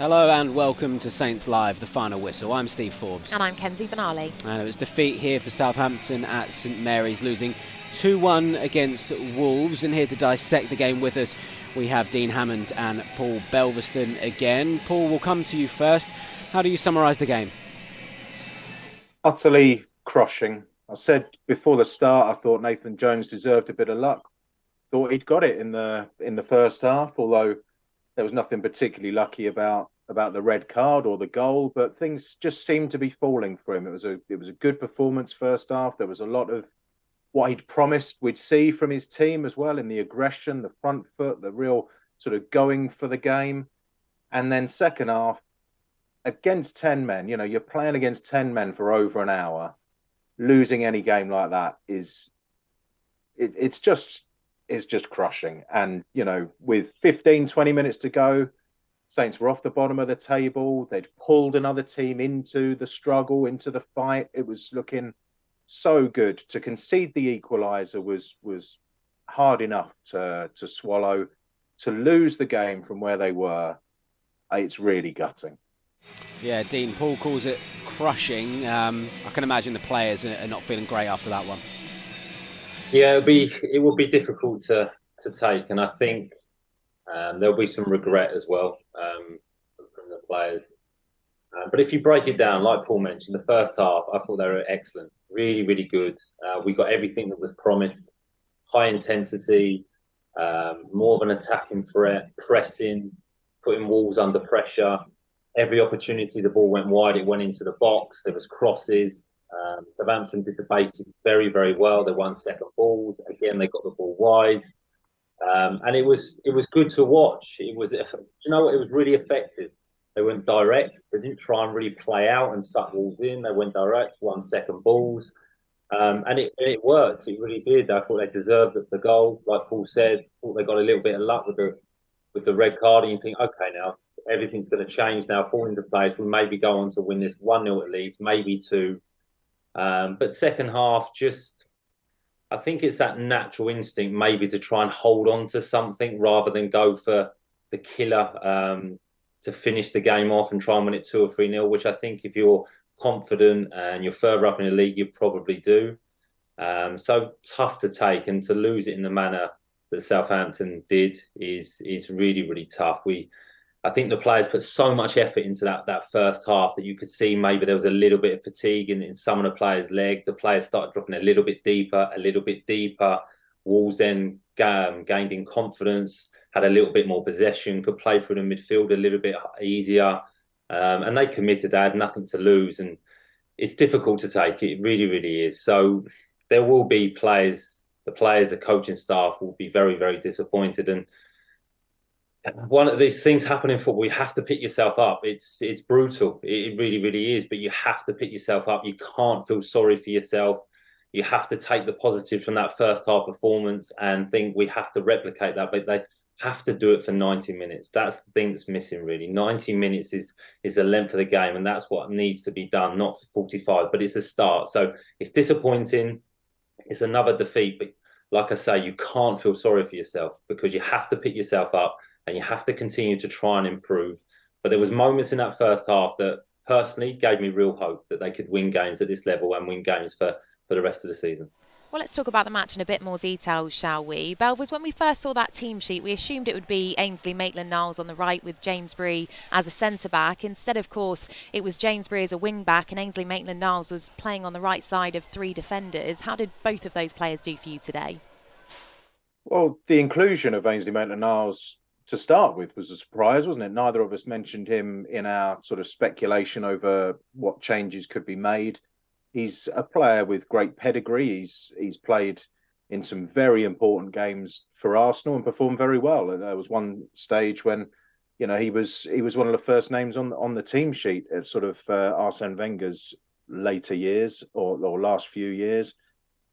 Hello and welcome to Saints Live, the final whistle. I'm Steve Forbes. And I'm Kenzie Benali. And it was defeat here for Southampton at St Mary's, losing 2-1 against Wolves. And here to dissect the game with us, we have Dean Hammond and Paul Belveston again. Paul, we'll come to you first. How do you summarise the game? Utterly crushing. I said before the start, I thought Nathan Jones deserved a bit of luck. Thought he'd got it in the first half, although there was nothing particularly lucky about the red card or the goal, but things just seemed to be falling for him. It was a good performance first half. There was a lot of what he'd promised we'd see from his team as well, in the aggression, the front foot, the real sort of going for the game. And then second half, against 10 men, you're playing against 10 men for over an hour. Losing any game like that it's just crushing. And, with 15, 20 minutes to go, Saints were off the bottom of the table. They'd pulled another team into the struggle, into the fight. It was looking so good. To concede the equaliser was hard enough to swallow. To lose the game from where they were, it's really gutting. Yeah, Dean, Paul calls it crushing. I can imagine the players are not feeling great after that one. Yeah, it will be difficult to take, and I think there'll be some regret as well from the players. But if you break it down, like Paul mentioned, the first half, I thought they were excellent, really, really good. We got everything that was promised: high intensity, more of an attacking threat, pressing, putting Wolves under pressure. Every opportunity the ball went wide, it went into the box. There was crosses. Southampton did the basics very, very well. They won second balls. Again, they got the ball wide. And it was good to watch. Do you know what? It was really effective. They went direct. They didn't try and really play out and suck Wolves in. They went direct, won second balls. And it worked. It really did. I thought they deserved the goal. Like Paul said, thought they got a little bit of luck with the red card. And you think, okay, now everything's going to change now, fall into place. We maybe go on to win this 1-0 at least, maybe 2. But second half, I think it's that natural instinct maybe to try and hold on to something rather than go for the killer to finish the game off and try and win it 2 or 3-0, which I think if you're confident and you're further up in the league, you probably do. So tough to take, and to lose it in the manner that Southampton did is really, really tough. I think the players put so much effort into that first half that you could see maybe there was a little bit of fatigue in some of the players' legs. The players started dropping a little bit deeper. Wolves then gained in confidence, had a little bit more possession, could play through the midfield a little bit easier. And they committed, they had nothing to lose. And it's difficult to take. It really, really is. So there will be players, the coaching staff will be very, very disappointed. And one of these things happen in football, you have to pick yourself up. It's brutal. It really, really is. But you have to pick yourself up. You can't feel sorry for yourself. You have to take the positives from that first half performance and think we have to replicate that. But they have to do it for 90 minutes. That's the thing that's missing, really. 90 minutes is the length of the game, and that's what needs to be done, not for 45. But it's a start. So it's disappointing. It's another defeat. But like I say, you can't feel sorry for yourself because you have to pick yourself up. And you have to continue to try and improve. But there was moments in that first half that personally gave me real hope that they could win games at this level and win games for the rest of the season. Well, let's talk about the match in a bit more detail, shall we? Belvers, when we first saw that team sheet, we assumed it would be Ainsley Maitland-Niles on the right with Jamesbury as a centre-back. Instead, of course, it was Jamesbury as a wing-back and Ainsley Maitland-Niles was playing on the right side of 3 defenders. How did both of those players do for you today? Well, the inclusion of Ainsley Maitland-Niles to start with was a surprise, wasn't it? Neither of us mentioned him in our sort of speculation over what changes could be made. He's a player with great pedigree. He's played in some very important games for Arsenal and performed very well. There was one stage when, he was one of the first names on the team sheet at sort of Arsene Wenger's later years or last few years.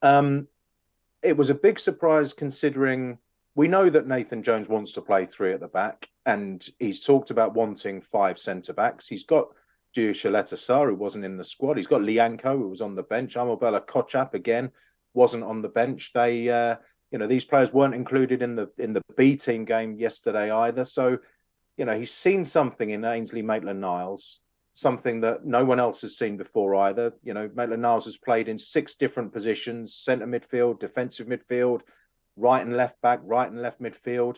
It was a big surprise considering we know that Nathan Jones wants to play 3 at the back, and he's talked about wanting 5 centre-backs. He's got Diushaleta Sarr, who wasn't in the squad. He's got Lianco, who was on the bench. Amobela Kochap, again, wasn't on the bench. These players weren't included in the B team game yesterday either. So he's seen something in Ainsley Maitland-Niles, something that no one else has seen before either. Maitland-Niles has played in 6 different positions: centre midfield, defensive midfield, right and left back, right and left midfield.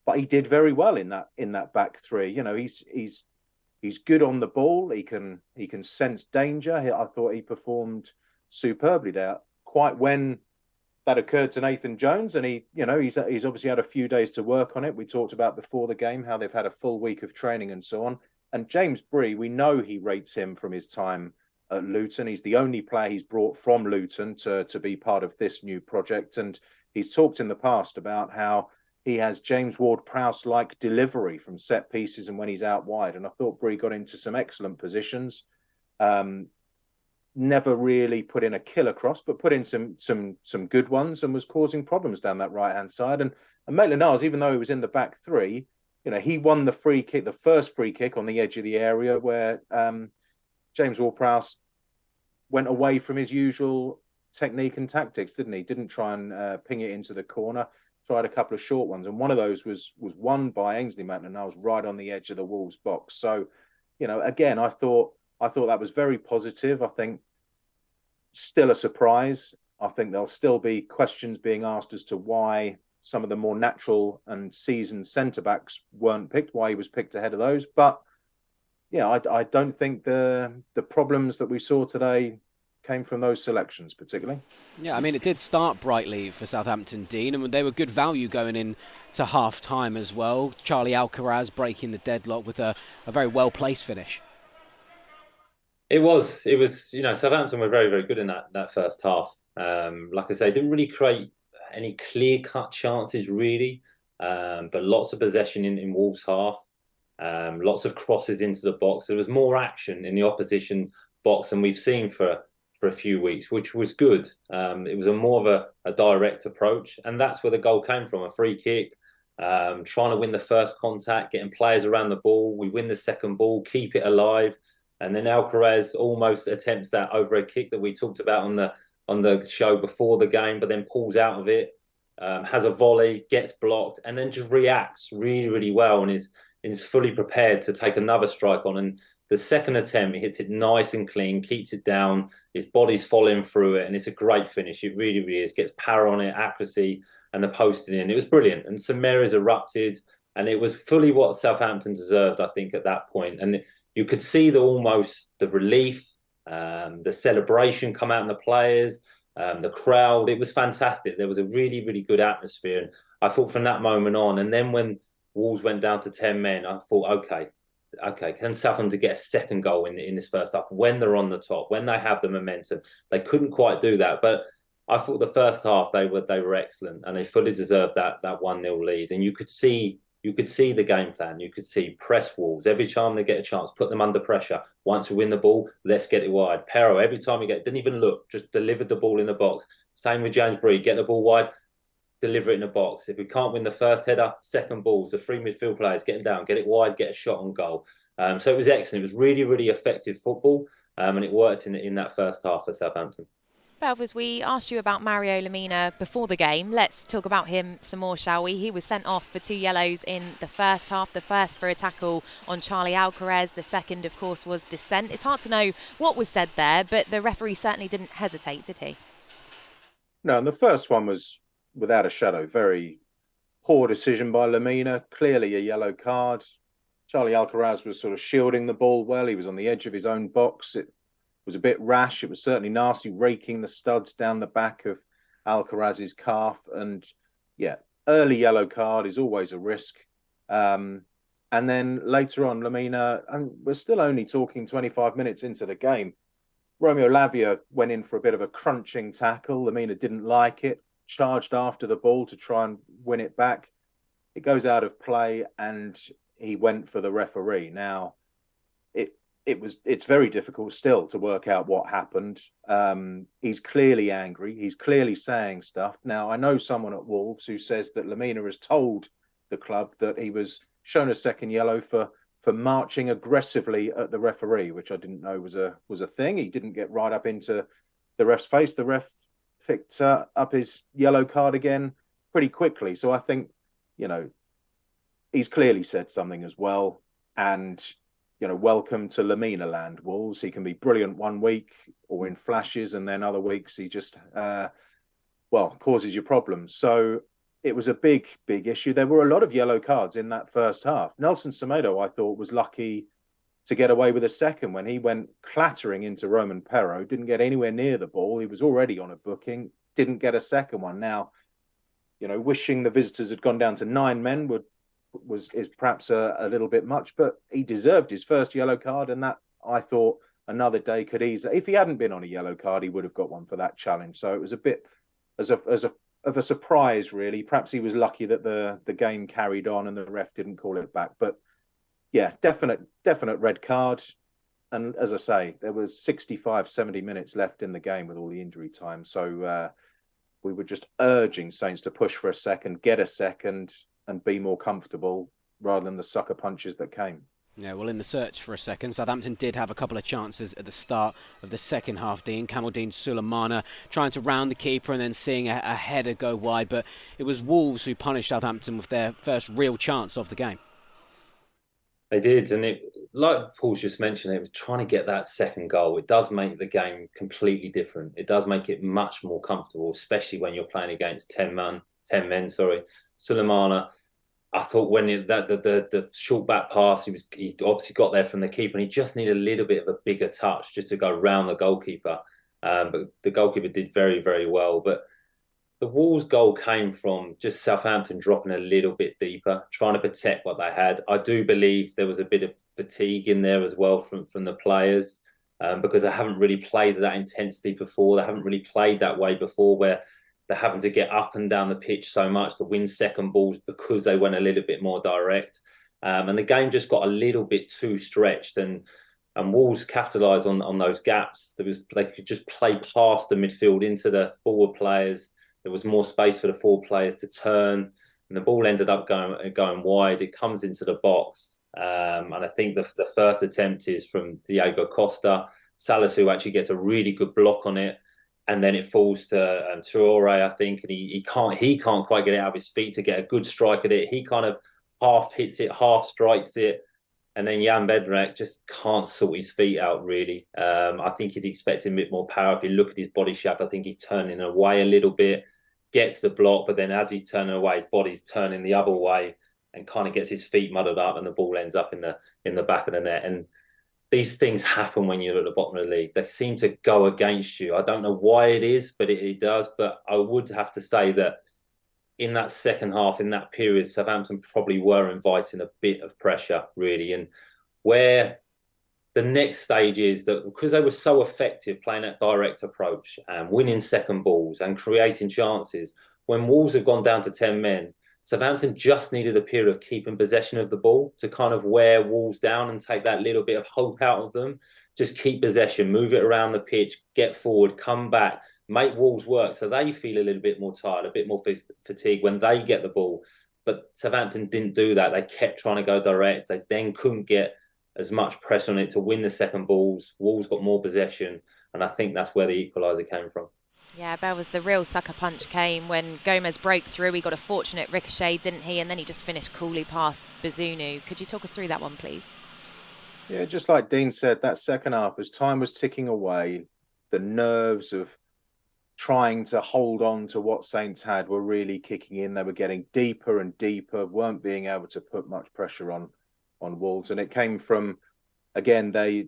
But he did very well in that back three. He's good on the ball. He can sense danger. I thought he performed superbly there. Quite when that occurred to Nathan Jones, and he's obviously had a few days to work on it. We talked about before the game how they've had a full week of training and so on. And James Bree, we know he rates him from his time at Luton. He's the only player he's brought from Luton to be part of this new project. And he's talked in the past about how he has James Ward-Prowse-like delivery from set pieces and when he's out wide. And I thought Bree got into some excellent positions. Never really put in a killer cross, but put in some good ones and was causing problems down that right-hand side. And Maitland-Niles, even though he was in the back three, he won the free kick, the first free kick on the edge of the area where James Ward-Prowse went away from his usual technique and tactics, didn't he? Didn't try and ping it into the corner, tried a couple of short ones. And one of those was won by Ainsley Maitland-Niles right on the edge of the Wolves box. So, again, I thought that was very positive. I think still a surprise. I think there'll still be questions being asked as to why some of the more natural and seasoned centre-backs weren't picked, why he was picked ahead of those. But, I don't think the problems that we saw today came from those selections particularly. Yeah, I mean, it did start brightly for Southampton, Dean, and they were good value going in to half-time as well. Charlie Alcaraz breaking the deadlock with a very well-placed finish. It was, Southampton were very, very good in that first half. Like I say, didn't really create any clear-cut chances, really, but lots of possession in Wolves' half, lots of crosses into the box. There was more action in the opposition box than we've seen for a few weeks, which was good. It was more of a direct approach, and that's where the goal came from, a free kick, trying to win the first contact, getting players around the ball. We win the second ball, keep it alive. And then Alcaraz almost attempts that over a kick that we talked about on the show before the game, but then pulls out of it, has a volley, gets blocked, and then just reacts really, really well and is fully prepared to take another strike on. And the second attempt, he hits it nice and clean, keeps it down, his body's following through it, and it's a great finish. It really, really is. Gets power on it, accuracy, and the posting in. It was brilliant. And St Mary's erupted, and it was fully what Southampton deserved, I think, at that point. And you could see almost the relief, the celebration come out in the players, the crowd. It was fantastic. There was a really, really good atmosphere. And I thought from that moment on, and then when Wolves went down to 10 men, I thought, okay, can Southampton get a second goal in this first half when they're on the top, when they have the momentum? They couldn't quite do that. But I thought the first half they were excellent and they fully deserved that 1-0 lead. And you could see the game plan. You could see press Wolves. Every time they get a chance, put them under pressure. Once we win the ball, let's get it wide. Pero, every time we didn't even look, just delivered the ball in the box. Same with James Bree. Get the ball wide, deliver it in the box. If we can't win the first header, second balls. The 3 midfield players, get them down, get it wide, get a shot on goal. So it was excellent. It was really, really effective football. And it worked in that first half for Southampton. Belvers, we asked you about Mario Lemina before the game. Let's talk about him some more, shall we? He was sent off for 2 yellows in the first half. The first for a tackle on Charlie Alcaraz. The second, of course, was dissent. It's hard to know what was said there, but the referee certainly didn't hesitate, did he? No, and the first one was, without a shadow, very poor decision by Lemina. Clearly a yellow card. Charlie Alcaraz was sort of shielding the ball well. He was on the edge of his own box. It was a bit rash. It was certainly nasty, raking the studs down the back of Alcaraz's calf. And yeah, early yellow card is always a risk. And then later on, Lemina, and we're still only talking 25 minutes into the game, Romeo Lavia went in for a bit of a crunching tackle. Lemina didn't like it, charged after the ball to try and win it back. It goes out of play and he went for the referee. Now, it's very difficult still to work out what happened. He's clearly angry. He's clearly saying stuff. Now, I know someone at Wolves who says that Lemina has told the club that he was shown a second yellow for marching aggressively at the referee, which I didn't know was a thing. He didn't get right up into the ref's face. The ref picked up his yellow card again pretty quickly. So I think, he's clearly said something as well. And, welcome to Lemina land, Wolves. He can be brilliant one week or in flashes, and then other weeks he just, causes you problems. So it was a big, big issue. There were a lot of yellow cards in that first half. Nelson Semedo, I thought, was lucky to get away with a second when he went clattering into Roman Perro, didn't get anywhere near the ball. He was already on a booking, didn't get a second one. Now, wishing the visitors had gone down to 9 men is perhaps a little bit much, but he deserved his first yellow card, and that, I thought, another day could easily. If he hadn't been on a yellow card, he would have got one for that challenge. So it was a bit of a surprise, really. Perhaps he was lucky that the game carried on and the ref didn't call it back. But yeah, definite red card. And as I say, there was 65, 70 minutes left in the game with all the injury time. So we were just urging Saints to push for a second, get a second, and be more comfortable rather than the sucker punches that came. Yeah, well, in the search for a second, Southampton did have a couple of chances at the start of the second half. Kamaldeen Sulemana trying to round the keeper and then seeing a header go wide. But it was Wolves who punished Southampton with their first real chance of the game. They did, and like Paul's just mentioned, it was trying to get that second goal. It does make the game completely different. It does make it much more comfortable, especially when you're playing against 10 men. Sulemana, I thought when the short back pass, he obviously got there from the keeper, and he just needed a little bit of a bigger touch just to go round the goalkeeper. But the goalkeeper did very, very well. But the Wolves goal came from just Southampton dropping a little bit deeper, trying to protect what they had. I do believe there was a bit of fatigue in there as well from the players, because they haven't really played that intensity before. They haven't really played that way before, where they're having to get up and down the pitch so much to win second balls because they went a little bit more direct. And the game just got a little bit too stretched, and Wolves capitalised on those gaps. They could just play past the midfield into the forward players. There was more space for the forward players to turn, and the ball ended up going wide. It comes into the box, and I think the first attempt is from Diego Costa. Salisu actually gets a really good block on it, and then it falls to Traore, I think, and he can't quite get it out of his feet to get a good strike at it. He kind of half hits it, half strikes it, and then Jan Bednarek just can't sort his feet out, really. I think he's expecting a bit more power. If you look at his body shape, I think he's turning away a little bit, gets the block, but then as he's turning away, his body's turning the other way and kind of gets his feet muddled up, and the ball ends up in the back of the net. And these things happen when you're at the bottom of the league. They seem to go against you. I don't know why it is, but it does. But I would have to say that in that second half, in that period, Southampton probably were inviting a bit of pressure, really. And where the next stage is that because they were so effective playing that direct approach and winning second balls and creating chances, when Wolves have gone down to 10 men, Southampton just needed a period of keeping possession of the ball to kind of wear Wolves down and take that little bit of hope out of them. Just keep possession, move it around the pitch, get forward, come back, make Wolves work so they feel a little bit more tired, a bit more fatigue when they get the ball. But Southampton didn't do that. They kept trying to go direct. They then couldn't get as much pressure on it to win the second balls. Wolves got more possession, and I think that's where the equaliser came from. Yeah, Bell, was the real sucker punch came when Gomez broke through. He got a fortunate ricochet, didn't he? And then he just finished coolly past Bazunu. Could you talk us through that one, please? Yeah, just like Dean said, that second half, as time was ticking away, the nerves of trying to hold on to what Saints had were really kicking in. They were getting deeper and deeper, weren't being able to put much pressure on Wolves. And it came from, again, they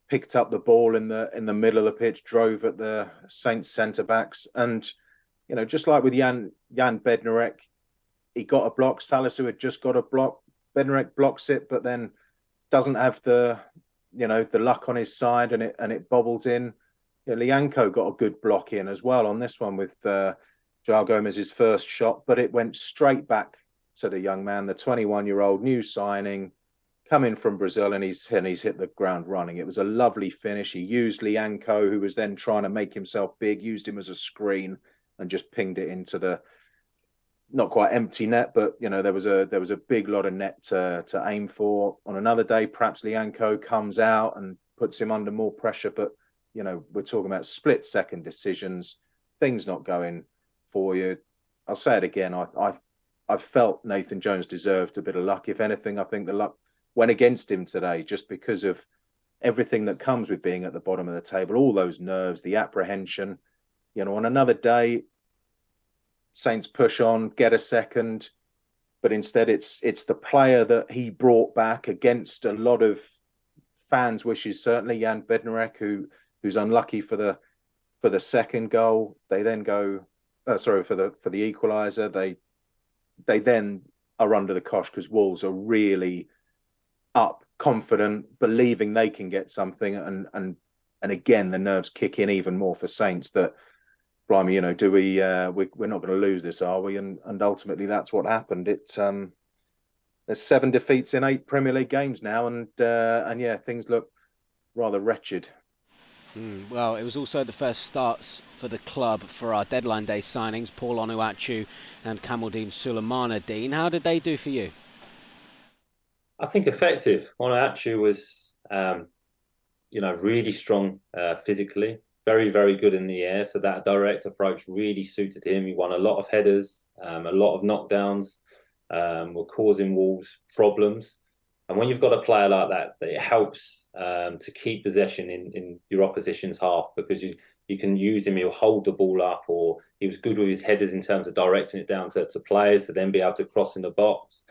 picked up the ball in the middle of the pitch, drove at the Saints centre backs, and just like with Jan Bednarek, he got a block. Salisu had just got a block. Bednarek blocks it, but then doesn't have the luck on his side, and it bobbled in. Lianco got a good block in as well on this one with Joao Gomez's first shot, but it went straight back to the young man, the 21-year-old new signing, coming from Brazil, and he's hit the ground running. It was a lovely finish. He used Lianco, who was then trying to make himself big, used him as a screen, and just pinged it into the not quite empty net, but there was a big lot of net to aim for. On another day, perhaps Lianco comes out and puts him under more pressure, but we're talking about split-second decisions, things not going for you. I'll say it again. I I felt Nathan Jones deserved a bit of luck. If anything, I think the luck went against him today, just because of everything that comes with being at the bottom of the table, all those nerves, the apprehension. On another day, Saints push on, get a second, but instead it's the player that he brought back against a lot of fans' wishes. Certainly, Jan Bednarek, who's unlucky for the second goal. They then go, for the equaliser. They then are under the cosh because Wolves are really up, confident, believing they can get something, and again the nerves kick in even more for Saints. That, blimey, do we're not going to lose this, are we? And ultimately that's what happened. There's 7 defeats in 8 Premier League games now, and yeah, things look rather wretched. Well, it was also the first starts for the club for our deadline day signings, Paul Onuachu and Kamaldeen Sulemana. Dean, how did they do for you? I think effective. Onuachu was, really strong physically, very, very good in the air. So that direct approach really suited him. He won a lot of headers, a lot of knockdowns, were causing Wolves problems. And when you've got a player like that, it helps to keep possession in your opposition's half, because you can use him. He'll hold the ball up, or he was good with his headers in terms of directing it down to players to then be able to cross in the box.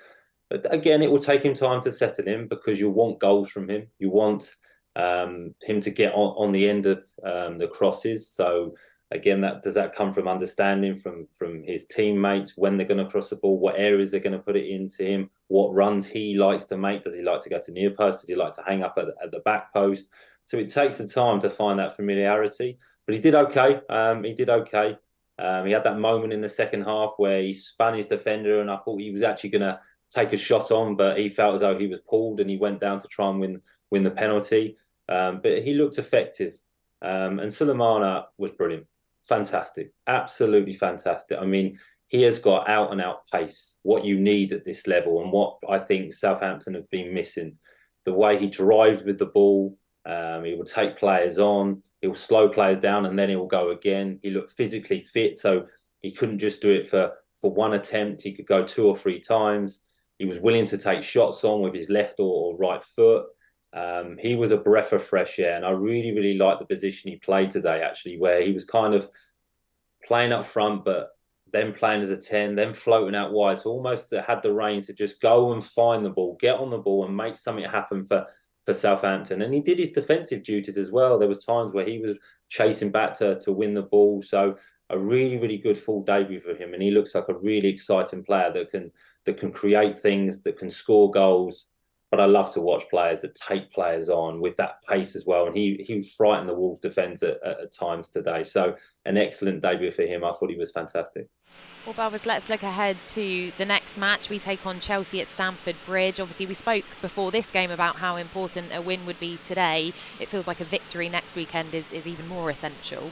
But again, it will take him time to settle in, because you want goals from him. You want him to get on the end of the crosses. So again, does that come from understanding from his teammates when they're going to cross the ball, what areas they're going to put it into him, what runs he likes to make? Does he like to go to near post? Does he like to hang up at the back post? So it takes the time to find that familiarity. But he did okay. He had that moment in the second half where he spun his defender, and I thought he was actually going to take a shot on, but he felt as though he was pulled, and he went down to try and win the penalty. But he looked effective. And Sulemana was brilliant. Fantastic. Absolutely fantastic. I mean, he has got out and out pace, what you need at this level, and what I think Southampton have been missing. The way he drives with the ball, he will take players on, he'll slow players down, and then he will go again. He looked physically fit, so he couldn't just do it for one attempt. He could go 2 or 3 times. He was willing to take shots on with his left or right foot. He was a breath of fresh air, and I really, really liked the position he played today, actually, where he was kind of playing up front, but then playing as a 10, then floating out wide. So almost had the reins to just go and find the ball, get on the ball, and make something happen for Southampton. And he did his defensive duties as well. There was times where he was chasing back to win the ball. So a really, really good full debut for him, and he looks like a really exciting player that can create things, that can score goals. But I love to watch players that take players on with that pace as well. And he frightened the Wolves defence at times today. So an excellent debut for him. I thought he was fantastic. Well, Balvers, let's look ahead to the next match. We take on Chelsea at Stamford Bridge. Obviously, we spoke before this game about how important a win would be today. It feels like a victory next weekend is even more essential.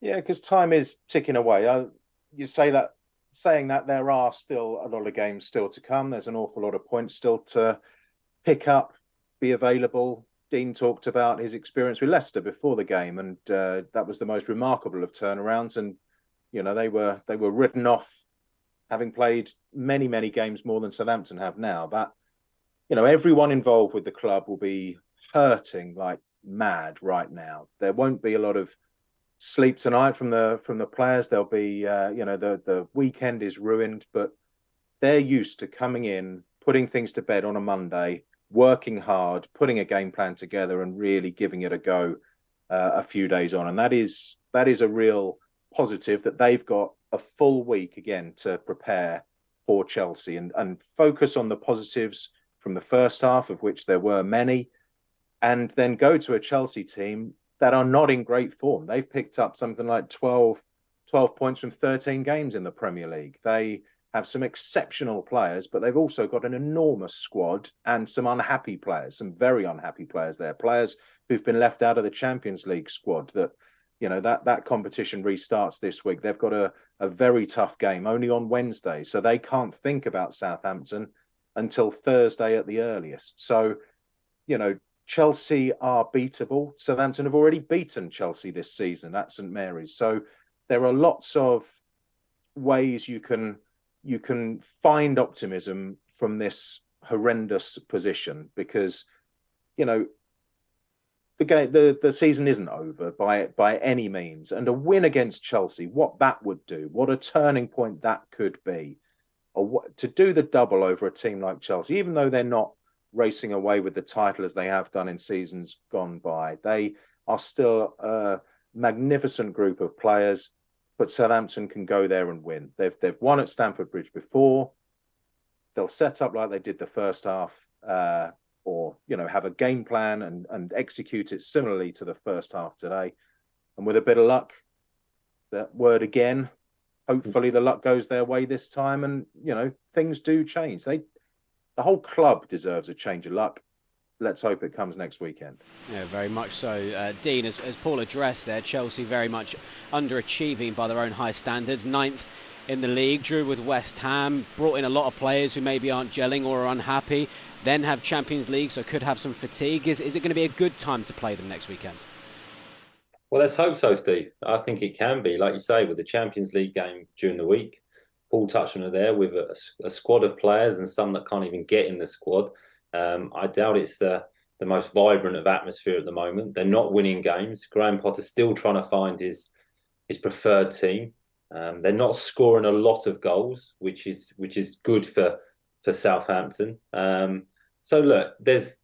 Yeah, because time is ticking away. You saying that there are still a lot of games still to come. There's an awful lot of points still to pick up, be available. Dean talked about his experience with Leicester before the game, and that was the most remarkable of turnarounds. And they were written off, having played many, many games more than Southampton have now. But everyone involved with the club will be hurting like mad right now. There won't be a lot of sleep tonight from the players. There'll be the weekend is ruined, but they're used to coming in, putting things to bed on a Monday, working hard, putting a game plan together, and really giving it a go a few days on. And that is a real positive, that they've got a full week again to prepare for Chelsea and focus on the positives from the first half, of which there were many, and then go to a Chelsea team that are not in great form. They've picked up something like 12 points from 13 games in the Premier League. They have some exceptional players, but they've also got an enormous squad and some unhappy players, some very unhappy players there. Players who've been left out of the Champions League squad that competition restarts this week. They've got a very tough game only on Wednesday, so they can't think about Southampton until Thursday at the earliest. So, Chelsea are beatable. Southampton have already beaten Chelsea this season at St Mary's. So there are lots of ways you can you can find optimism from this horrendous position, because, you know, the season isn't over by any means, and a win against Chelsea, what that would do, what a turning point that could be, or to do the double over a team like Chelsea, even though they're not racing away with the title as they have done in seasons gone by, they are still a magnificent group of players. But Southampton can go there and win. They've won at Stamford Bridge before. They'll set up like they did the first half, or, you know, have a game plan and execute it similarly to the first half today. And with a bit of luck, that word again, hopefully the luck goes their way this time, and, you know, things do change. The whole club deserves a change of luck. Let's hope it comes next weekend. Yeah, very much so. Dean, as Paul addressed there, Chelsea very much underachieving by their own high standards. 9th in the league, drew with West Ham, brought in a lot of players who maybe aren't gelling or are unhappy, then have Champions League, so could have some fatigue. Is it going to be a good time to play them next weekend? Well, let's hope so, Steve. I think it can be, like you say, with the Champions League game during the week. Paul touched on it there, with a squad of players and some that can't even get in the squad. I doubt it's the most vibrant of atmosphere at the moment. They're not winning games. Graham Potter's still trying to find his preferred team. They're not scoring a lot of goals, which is good for Southampton. So look, there's,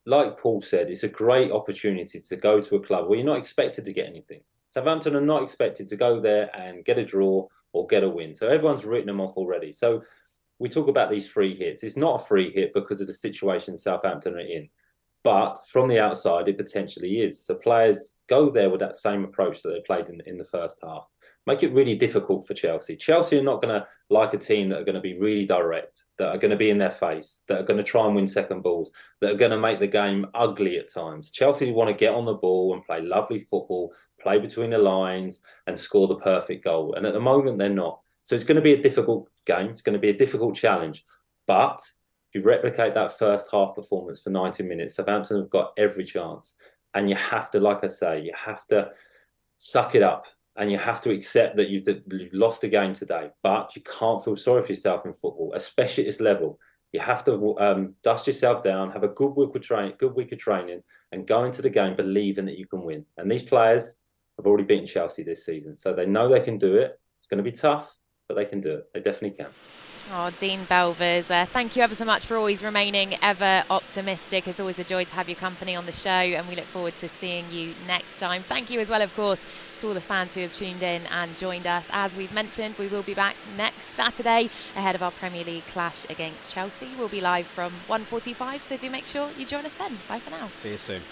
like Paul said, it's a great opportunity to go to a club where you're not expected to get anything. Southampton are not expected to go there and get a draw or get a win. So everyone's written them off already. So we talk about these free hits. It's not a free hit because of the situation Southampton are in. But from the outside, it potentially is. So players go there with that same approach that they played in the first half. Make it really difficult for Chelsea. Chelsea are not going to like a team that are going to be really direct, that are going to be in their face, that are going to try and win second balls, that are going to make the game ugly at times. Chelsea want to get on the ball and play lovely football, play between the lines and score the perfect goal. And at the moment, they're not. So it's going to be a difficult game. It's going to be a difficult challenge. But if you replicate that first half performance for 90 minutes, Southampton have got every chance. And you have to, like I say, you have to suck it up. And you have to accept that you've lost a game today. But you can't feel sorry for yourself in football, especially at this level. You have to dust yourself down, have a good week of training, and go into the game believing that you can win. And these players have already beaten Chelsea this season. So they know they can do it. It's going to be tough, but they can do it. They definitely can. Oh, Dean Belvers, thank you ever so much for always remaining ever optimistic. It's always a joy to have your company on the show, and we look forward to seeing you next time. Thank you as well, of course, to all the fans who have tuned in and joined us. As we've mentioned, we will be back next Saturday ahead of our Premier League clash against Chelsea. We'll be live from 1:45, so do make sure you join us then. Bye for now. See you soon.